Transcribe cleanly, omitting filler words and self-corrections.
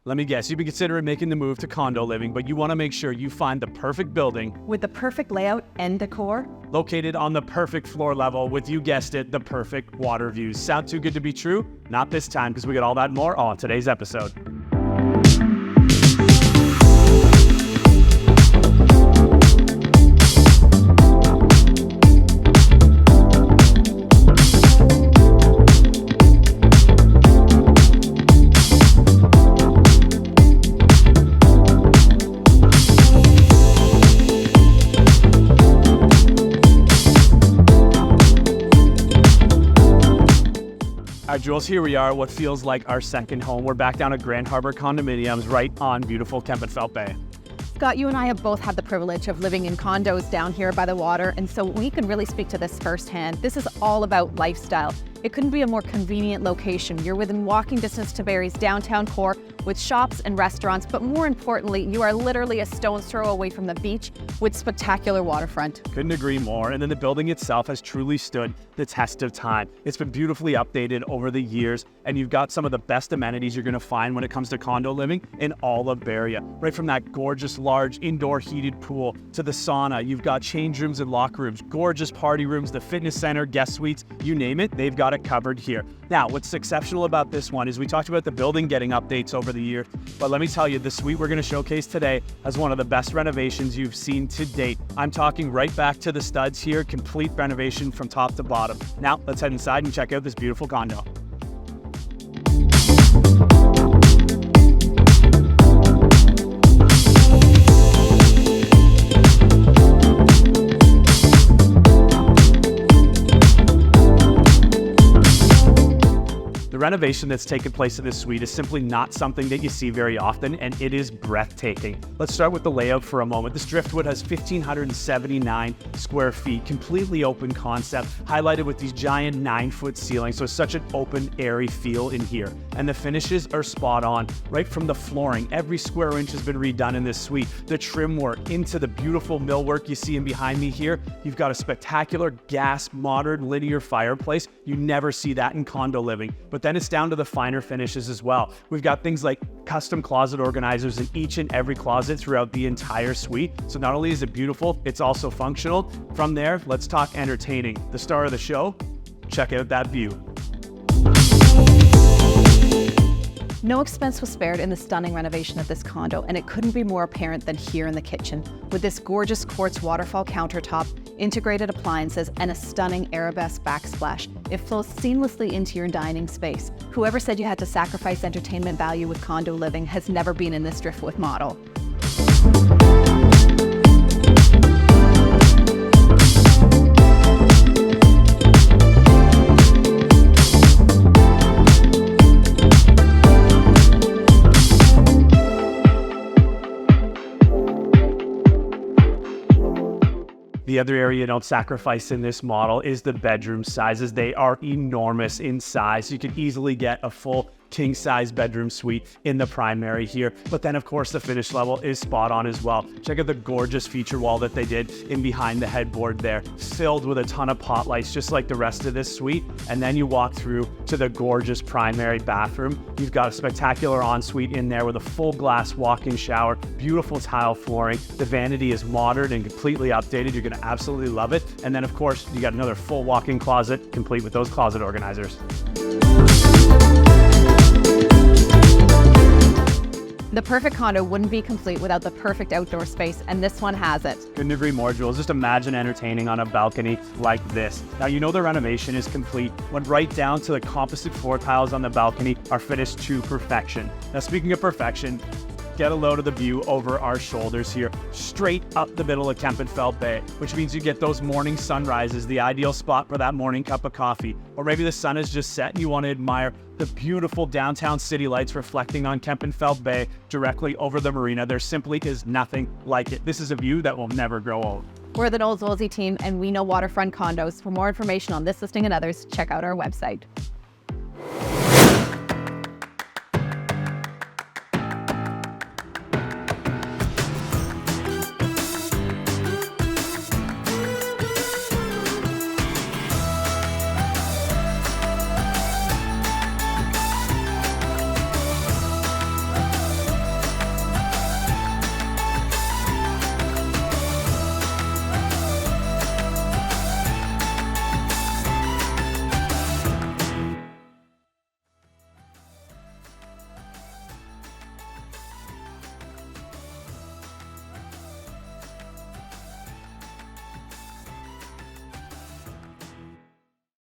Let me guess, you've been considering making the move to condo living, but you want to make sure you find the perfect building with the perfect layout and decor, located on the perfect floor level with, you guessed it, the perfect water views. Sound too good to be true? Not this time, because we got all that and more on today's episode. All right, Jules, here we are, what feels like our second home. We're back down at Grand Harbour condominiums right on beautiful Kempenfelt Bay. Scott, you and I have both had the privilege of living in condos down here by the water, and so we can really speak to this firsthand. This is all about lifestyle. It couldn't be a more convenient location. You're within walking distance to Barrie's downtown core with shops and restaurants, but more importantly, you are literally a stone's throw away from the beach with spectacular waterfront. Couldn't agree more. And then the building itself has truly stood the test of time. It's been beautifully updated over the years, and you've got some of the best amenities you're going to find when it comes to condo living in all of Barrie. Right from that gorgeous large indoor heated pool to the sauna, you've got change rooms and locker rooms, gorgeous party rooms, the fitness center, guest suites, you name it, they've got it covered here. Now, what's exceptional about this one is we talked about the building getting updates over the year, but let me tell you, the suite we're going to showcase today has one of the best renovations you've seen to date. I'm talking right back to the studs here, complete renovation from top to bottom. Now, let's head inside and check out this beautiful condo. The renovation that's taken place in this suite is simply not something that you see very often, and it is breathtaking. Let's start with the layout for a moment. This driftwood has 1,579 square feet, completely open concept, highlighted with these giant 9-foot ceilings, so it's such an open, airy feel in here. And the finishes are spot on, right from the flooring. Every square inch has been redone in this suite. The trim work into the beautiful millwork you see in behind me here. You've got a spectacular gas, modern, linear fireplace. You never see that in condo living. But then it's down to the finer finishes as well. We've got things like custom closet organizers in each and every closet throughout the entire suite. So not only is it beautiful, it's also functional. From there, let's talk entertaining. The star of the show, check out that view. No expense was spared in the stunning renovation of this condo, and it couldn't be more apparent than here in the kitchen. With this gorgeous quartz waterfall countertop, integrated appliances, and a stunning arabesque backsplash, it flows seamlessly into your dining space. Whoever said you had to sacrifice entertainment value with condo living has never been in this driftwood model. The other area you don't sacrifice in this model is the bedroom sizes. They are enormous in size. You could easily get a full king-size bedroom suite in the primary here. But then, of course, the finish level is spot on as well. Check out the gorgeous feature wall that they did in behind the headboard there, filled with a ton of pot lights, just like the rest of this suite. And then you walk through to the gorgeous primary bathroom. You've got a spectacular ensuite in there with a full glass walk-in shower, beautiful tile flooring. The vanity is modern and completely updated. You're going to absolutely love it. And then, of course, you got another full walk-in closet, complete with those closet organizers. The perfect condo wouldn't be complete without the perfect outdoor space, and this one has it. Couldn't agree more, Jules. Just imagine entertaining on a balcony like this. Now, you know the renovation is complete when right down to the composite floor tiles on the balcony are finished to perfection. Now, speaking of perfection, get a load of the view over our shoulders here, straight up the middle of Kempenfelt Bay, which means you get those morning sunrises, the ideal spot for that morning cup of coffee. Or maybe the sun has just set and you want to admire the beautiful downtown city lights reflecting on Kempenfelt Bay directly over the marina. There simply is nothing like it. This is a view that will never grow old. We're the Knowles Woolsey team, and we know waterfront condos. For more information on this listing and others, check out our website.